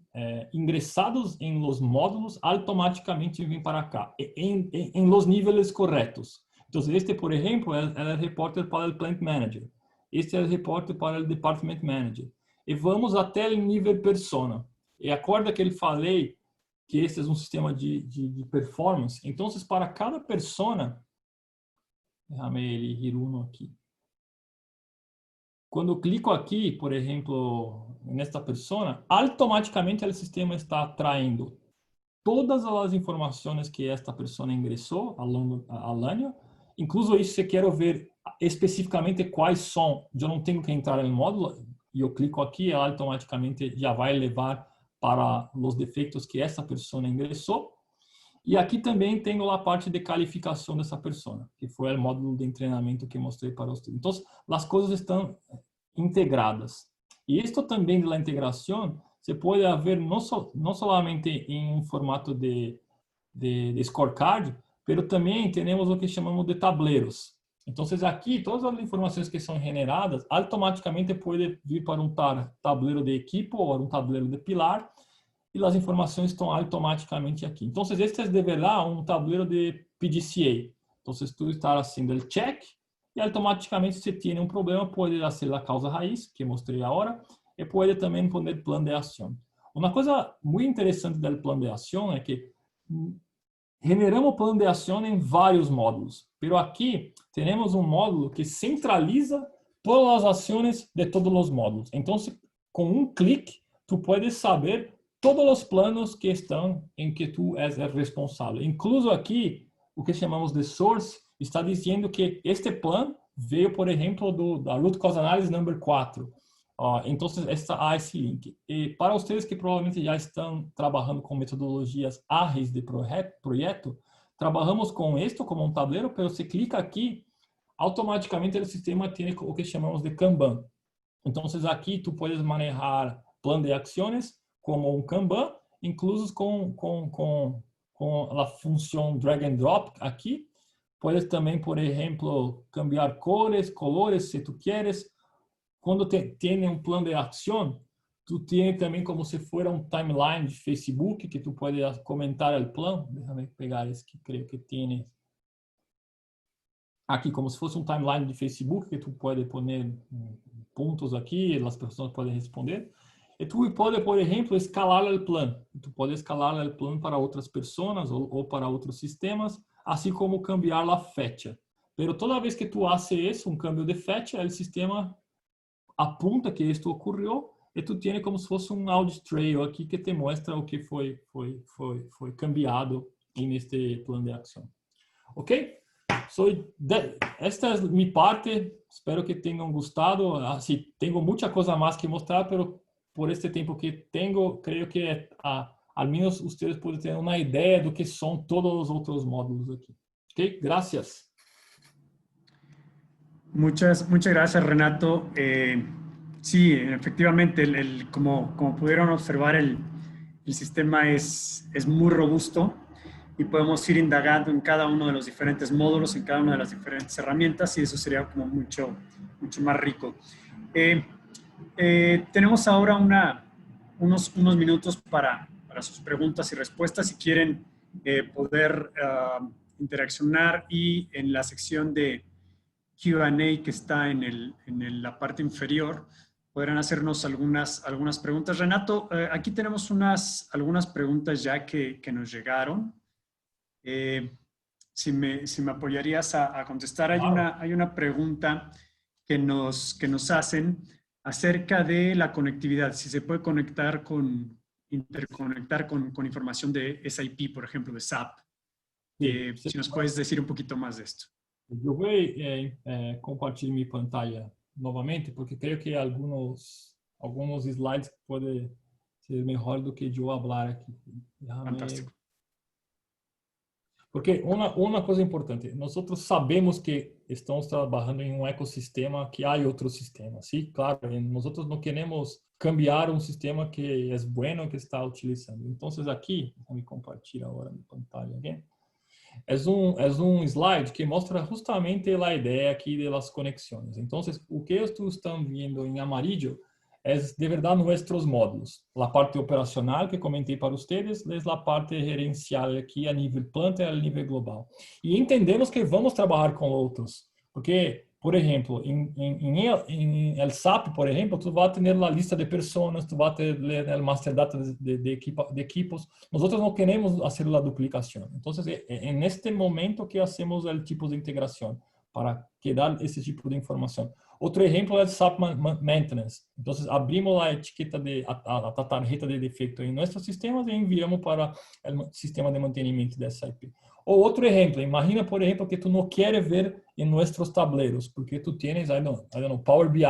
ingresados em los módulos automaticamente vêm para cá, em los níveis corretos. Então, este, por exemplo, é o repórter para o Plant Manager. Este é o repórter para o Department Manager. E vamos até o nível persona. E acorda que eu falei que este é um sistema de performance. Então, para cada persona, deixa-me elegir um aqui. Quando eu clico aqui, por exemplo, nesta persona, automaticamente o sistema está traindo todas as informações que esta persona ingressou ao ano. Incluso isso, se quero ver especificamente quais são, eu não tenho que entrar no módulo, e eu clico aqui, ela automaticamente já vai levar para os defeitos que essa persona ingressou. E aqui também tenho a parte de qualificação dessa persona, que foi o módulo de treinamento que mostrei para vocês. Então, as coisas estão integradas. E isto também da integração se pode ver não somente em formato de scorecard, mas também temos o que chamamos de tableros. Então, aqui, todas as informações que são generadas, automaticamente pode vir para um tabuleiro de equipo ou um tabuleiro de pilar, e as informações estão automaticamente aqui. Então, este é de verdade um tabuleiro de PDCA. Então, tu está fazendo o check, e automaticamente, se tem um problema, pode ser a causa raiz, que mostrei agora, e pode também poner plano de ação. Uma coisa muito interessante do plano de ação é que generamos plano de ação em vários módulos, pero aqui temos um módulo que centraliza todas as ações de todos os módulos. Então, com um clique, tu puedes saber todos os planos que estão em que tu és responsável. Incluso aqui, o que chamamos de source, está dizendo que este plano veio, por exemplo, da Root Cause Analysis número 4. Então, há esse link. E para vocês que provavelmente já estão trabalhando com metodologias ágeis de projeto, trabalhamos com isto como um tabuleiro, mas você clica aqui, automaticamente o sistema tem o que chamamos de Kanban. Então, aqui tu podes manejar plano de ações como um Kanban, incluso com a função drag and drop aqui. Puedes também, por exemplo, cambiar colores, se tu quieres. Quando tem um plano de ação, tu tem também como se fosse um timeline de Facebook, que tu pode comentar o plano. Deixa-me pegar esse que creio que tem aqui, como se fosse um timeline de Facebook, que tu pode pôr pontos aqui, as pessoas podem responder. E tu pode, por exemplo, escalar o plano. Tu pode escalar o plano para outras pessoas ou para outros sistemas, assim como cambiar a fecha. Pero toda vez que tu haces isso, um câmbio de fecha, o sistema apunta que isto ocorreu e tu tienes como se fosse um audit trail aqui que te mostra o que foi cambiado neste plano de ação. Ok? Esta é minha parte. Espero que tenham gostado. Assim, tenho muita coisa mais que mostrar, mas por este tempo que tenho, creio que al menos vocês podem ter uma ideia do que são todos os outros módulos aqui. Ok? Gracias. Muchas gracias, Renato. Sí, efectivamente, como pudieron observar, el sistema es muy robusto y podemos ir indagando en cada uno de los diferentes módulos, en cada una de las diferentes herramientas y eso sería como mucho más rico. Tenemos ahora unos minutos para sus preguntas y respuestas. Si quieren poder interaccionar y en la sección de Q&A que está en la parte inferior, podrán hacernos algunas preguntas. Renato, aquí tenemos algunas preguntas ya que nos llegaron. Si me apoyarías a contestar, Claro. hay una pregunta que nos hacen acerca de la conectividad, si se puede interconectar con información de SAP, por ejemplo, de SAP. Sí, Si nos puedes decir un poquito más de esto. eu vou compartilhar minha pantalla novamente, porque creio que alguns slides podem ser melhor do que eu falar aqui. Fantástico. Porque uma coisa importante, nós sabemos que estamos trabalhando em um ecossistema que há outros sistemas, sim? Claro, nós não queremos cambiar um sistema que é bueno que está utilizando. Então, aqui, vou compartilhar agora minha pantalla aqui. É slide que mostra justamente a ideia aqui das conexões. Então, o que estão vendo em amarillo é de verdade nossos módulos. A parte operacional que comentei para vocês, é a parte gerencial aqui a nível planta e a nível global. E entendemos que vamos trabalhar com outros, porque, por exemplo, em El SAP, por exemplo, tu vai ter a lista de pessoas, tu vai ter o master data de equipos. Nós não queremos fazer a duplicação. Então, é neste momento que hacemos o tipo de integração para dar esse tipo de informação. Outro exemplo é o SAP Maintenance. Então, abrimos a etiqueta a tarjeta de defeito em nossos sistemas e enviamos para o sistema de mantenimento da SAP. Ou outro exemplo, imagina, por exemplo, que tu não queres ver em nossos tableros, porque tu tens, I don't know, Power BI.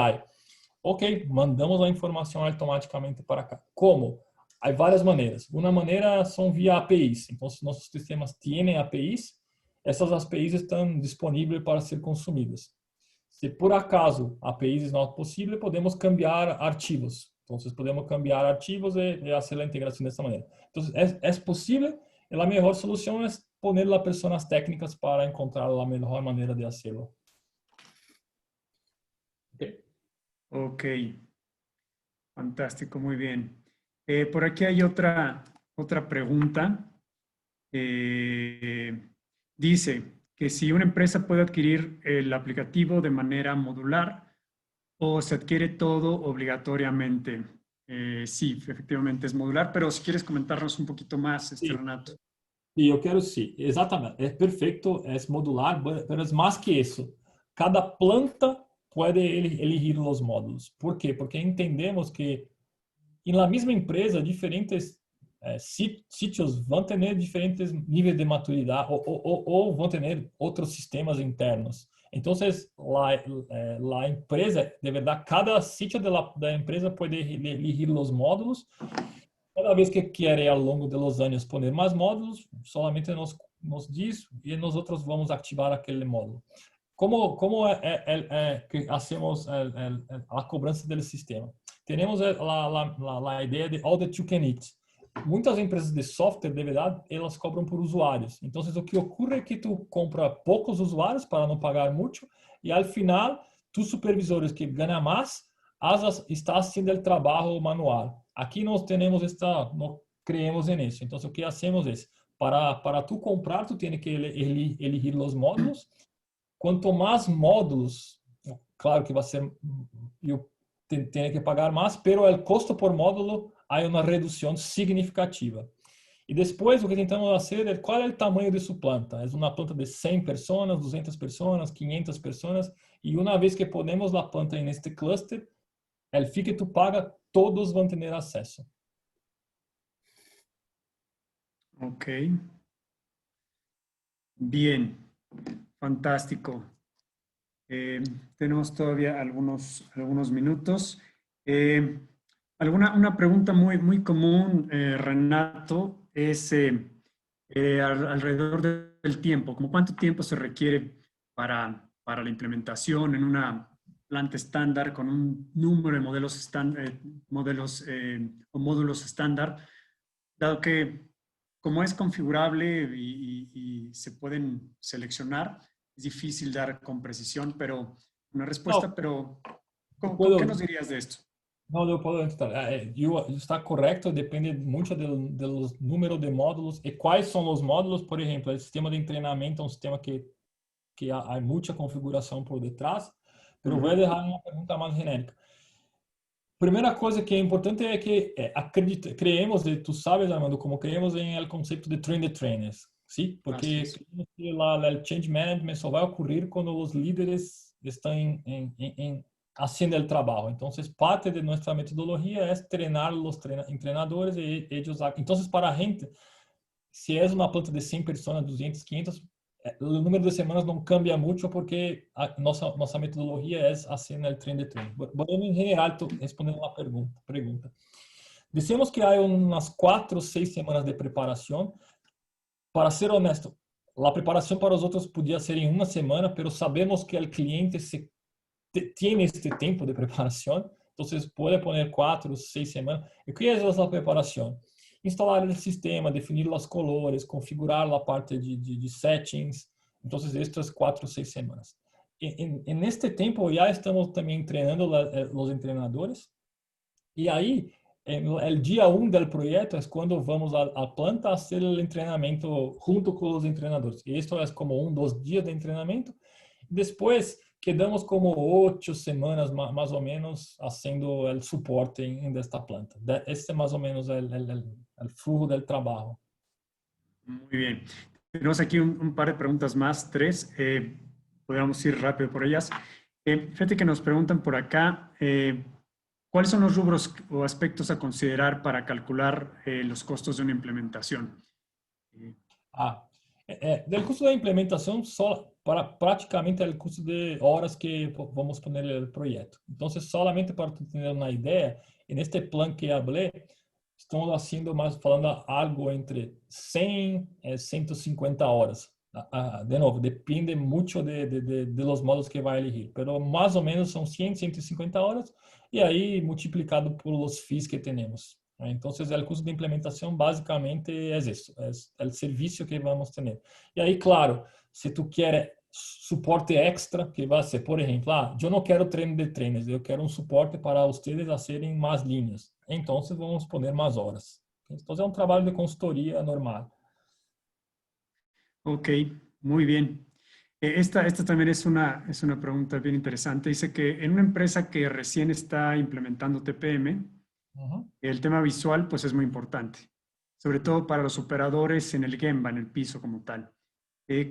Ok, mandamos a informação automaticamente para cá. Como? Há várias maneiras. Uma maneira são via APIs. Então, se nossos sistemas têm APIs, essas APIs estão disponíveis para ser consumidas. Se por acaso APIs não é possível, podemos cambiar arquivos. Então, podemos cambiar arquivos e fazer a integração dessa maneira. Então, é possível. A melhor solução é poner a pessoas técnicas para encontrar a melhor maneira de hacerlo. Ok, fantástico, muy bien. Por aquí hay otra pregunta. Dice que si una empresa puede adquirir el aplicativo de manera modular o se adquiere todo obligatoriamente. Sí, efectivamente es modular, pero si quieres comentarnos un poquito más, Renato. E eu quero sim, exatamente, é perfeito, é modular, mas mais que isso, cada planta pode elegir os módulos. Por quê? Porque entendemos que na mesma empresa, diferentes sítios vão ter diferentes níveis de maturidade ou vão ter outros sistemas internos. Então, a empresa, de verdade, cada sítio da empresa pode elegir os módulos. Cada vez que querem, ao longo dos anos, poner mais módulos, solamente nos diz e nós outros vamos ativar aquele módulo. Como que hacemos a cobrança do sistema? Temos a ideia de all that you can eat. Muitas empresas de software, de verdade, elas cobram por usuários. Então, o que ocorre é que tu compra poucos usuários para não pagar muito e, ao final, tus supervisores que ganham mais, está fazendo o trabalho manual. Aqui nós nós creemos nisso. Então, o que hacemos é, para tu comprar, tu tens que elegir os módulos. Quanto mais módulos, claro que vai ser, eu tenho que pagar mais, pero o custo por módulo há uma redução significativa. E depois, o que tentamos fazer é qual é o tamanho de sua planta. É uma planta de 100 pessoas, 200 pessoas, 500 pessoas, e uma vez que ponemos a planta neste cluster, el fee que tu paga, todos vão ter acesso. Ok. Bien. Fantástico. Tenemos todavía algunos minutos. Una pregunta muy común, Renato, es alrededor del tiempo. ¿Cómo cuánto tiempo se requiere para la implementación en una planta estándar con un número de módulos estándar, dado que como es configurable y se pueden seleccionar, es difícil dar con precisión, pero una respuesta, No, pero puedo, ¿qué nos dirías de esto? no, eu posso entrar. Está correto, depende muito dos números de módulos e quais são os módulos. Por exemplo, o sistema de treinamento é um sistema que há muita configuração por detrás, mas vou deixar uma pergunta mais genérica. Primeira coisa que é importante é que creemos, e tu sabes, Armando, como creemos em el conceito de train the trainers, ¿sí? Porque o change management só vai ocorrer quando os líderes estão haciendo el trabajo. Entonces, parte de nuestra metodología es treinar los entrenadores y ellos. Entonces, para a gente, si es una planta de 100 personas, 200, 500, o número de semanas não cambia muito porque a nossa metodologia é assim no treino de treino. Bueno, em geral, estou respondendo uma pergunta. Dizemos que há umas 4 ou 6 semanas de preparação. Para ser honesto, a preparação para os outros podia ser em uma semana, mas sabemos que o cliente tiene este tempo de preparação, então pode poner 4 ou 6 semanas. E o que é essa preparação? Instalar o sistema, definir as colores, configurar a parte de settings. Então, estas 4 ou 6 semanas. Neste tempo, já estamos também treinando os treinadores. E aí, o dia 1 do projeto é quando vamos à planta fazer o treinamento junto com os treinadores. E isto é como 1, 2 dias de treinamento. Depois, quedamos como 8 semanas, mais ou menos, fazendo o suporte desta planta. Este é mais ou menos o flujo del trabajo. Muy bien. Tenemos aquí un par de preguntas más, 3. Podríamos ir rápido por ellas. Fíjate que nos preguntan por acá, ¿cuáles son los rubros o aspectos a considerar para calcular los costos de una implementación? Del custo de implementação, só para praticamente o custo de horas que vamos poner no projeto. Então, solamente para tu ter uma ideia, neste plano que falei, estamos falando algo entre 100 e 150 horas. De novo, depende muito de los módulos que vai elegir, mas mais ou menos são 100, 150 horas e aí multiplicado por os fees que temos. Então, o custo de implementação basicamente é isso, é o serviço que vamos ter. E aí, claro, se tu quer suporte extra, que vai ser, por exemplo, eu não quero treino de treinos, eu quero suporte para vocês fazerem mais linhas. Então, vamos poner mais horas. Então, é um trabalho de consultoria normal. Ok, muy bien. Esta también es una pregunta bien interesante. Dice que en una empresa que recién está implementando TPM, el tema visual pues es muy importante, sobre todo para los operadores en el Gemba, en el piso como tal.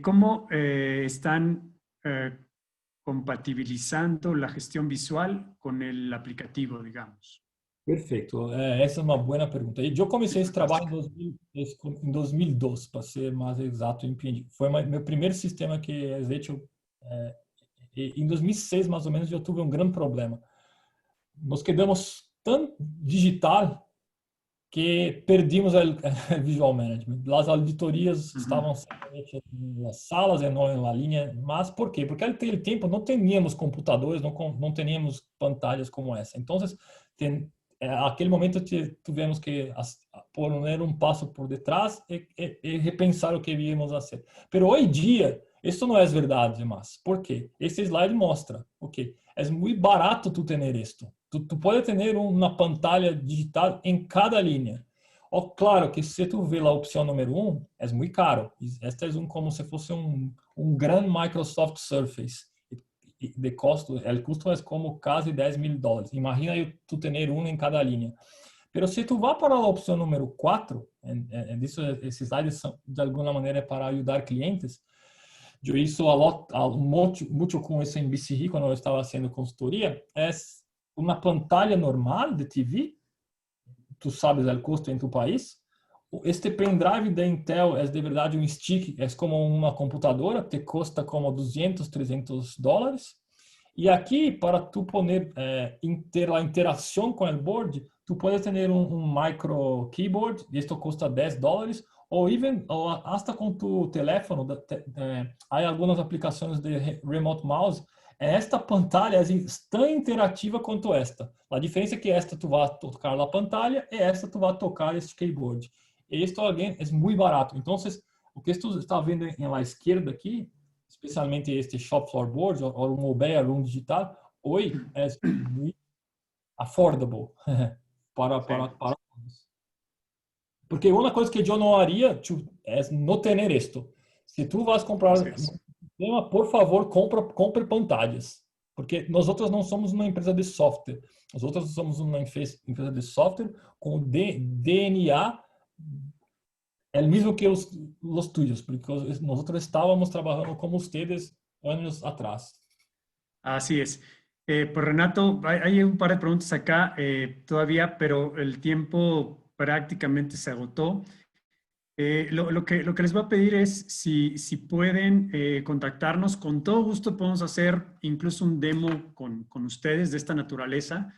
¿Cómo están compatibilizando la gestión visual con el aplicativo, digamos? Perfeito, essa é uma boa pergunta. Eu comecei esse trabalho em 2002, para ser mais exato, foi meu primeiro sistema que em 2006, mais ou menos, eu tive um grande problema. Nós quedamos tão digital que perdimos o visual management. As auditorias estavam nas salas e não na linha. Mas por quê? Porque naquele tempo não tínhamos computadores, não tínhamos pantalhas como essa. Então, naquele momento tivemos que pôr passo por detrás e repensar o que íamos fazer. Mas hoje em dia, isso não é verdade mais. Por quê? Esse slide mostra, é muito barato tu ter isto. Tu pode ter uma pantalha digital em cada linha. Claro que se tu vê a opção número 1, é muito caro. Este é como se fosse um grande Microsoft Surface. De custo, o custo é como quase $10.000. Imagina tu ter em cada linha. Mas se tu vai para a opção número 4, esses slides são de alguma maneira para ajudar clientes. Eu isso muito com esse MBCI quando eu estava fazendo consultoria. É uma pantalha normal de TV. Tu sabes o custo em tu país. Este pendrive da Intel é de verdade um stick, é como uma computadora que custa como $200, $300. E aqui, para tu poder ter a interação com o board, tu pode ter um micro keyboard, isto custa $10, ou até com tu telefone. Há algumas aplicações de remote mouse, esta pantalla é tão interativa quanto esta. A diferença é que esta tu vai tocar na pantalla e esta tu vai tocar este keyboard. E isto alguém é muito barato. Então, o que tu está vendo na esquerda aqui, especialmente este shop floor board ou o mobile room digital, hoje é muito affordable para todos. Porque uma coisa que eu não haria é não ter isto. Se tu vas comprar um sistema, por favor, compre pantallas. Porque nós não somos uma empresa de software. Nós somos uma empresa de software com DNA é o mesmo que os tuyos, porque nós estávamos trabalhando como ustedes años atrás. Así es. Pues Renato, hay un par de preguntas acá todavía, pero el tiempo prácticamente se agotó. Lo que les voy a pedir es si pueden contactarnos, con todo gusto podemos hacer incluso un demo con ustedes de esta naturaleza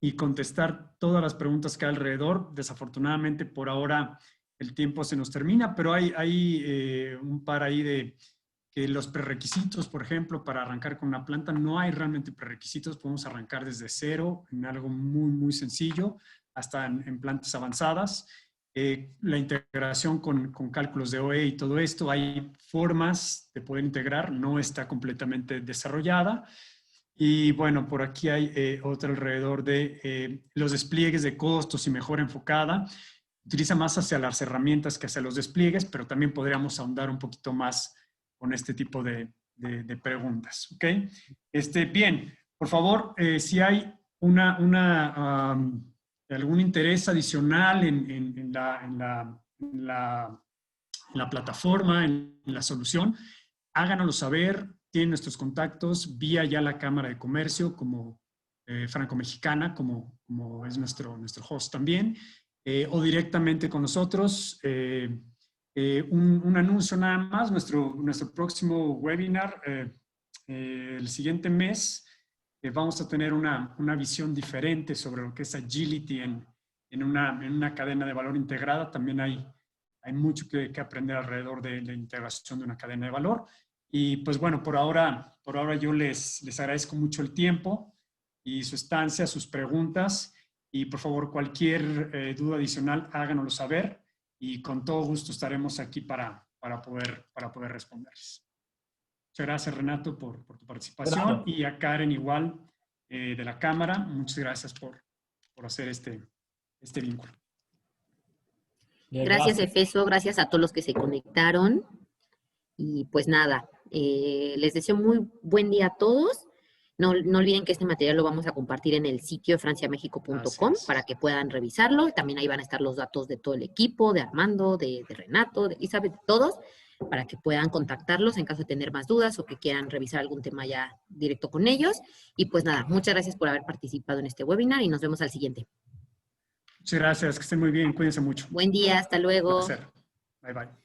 y contestar todas las preguntas que hay alrededor. Desafortunadamente por ahora el tiempo se nos termina, pero hay un par ahí de que los prerequisitos, por ejemplo, para arrancar con una planta, no hay realmente prerequisitos, podemos arrancar desde cero en algo muy, muy sencillo, hasta en plantas avanzadas. La integración con cálculos de OE y todo esto, hay formas de poder integrar, no está completamente desarrollada. Y bueno, por aquí hay otro alrededor de los despliegues de costos y mejora enfocada. Utiliza más hacia las herramientas que hacia los despliegues, pero también podríamos ahondar un poquito más con este tipo de preguntas. ¿Ok? Bien, por favor, si hay algún interés adicional en la plataforma, en la solución, háganoslo saber. Tienen nuestros contactos vía ya la Cámara de Comercio como Franco-Mexicana, como es nuestro host también, o directamente con nosotros. Un anuncio nada más, nuestro próximo webinar, el siguiente mes, vamos a tener una visión diferente sobre lo que es Agility en una cadena de valor integrada. También hay mucho que aprender alrededor de la integración de una cadena de valor. Y pues bueno, por ahora yo les agradezco mucho el tiempo y su estancia, sus preguntas. Y por favor, cualquier duda adicional, háganoslo saber. Y con todo gusto estaremos aquí para poder responderles. Muchas gracias, Renato, por tu participación. Claro. Y a Karen igual de la Cámara. Muchas gracias por hacer este vínculo. Gracias, Efeso. Gracias a todos los que se conectaron. Y pues nada, les deseo muy buen día a todos. No olviden que este material lo vamos a compartir en el sitio franciamexico.com para que puedan revisarlo. También ahí van a estar los datos de todo el equipo, de Armando, de Renato, de Elizabeth, de todos, para que puedan contactarlos en caso de tener más dudas o que quieran revisar algún tema ya directo con ellos. Y pues nada, muchas gracias por haber participado en este webinar y nos vemos al siguiente. Muchas gracias, que estén muy bien, cuídense mucho. Buen día, hasta luego. Un placer. Bye, bye.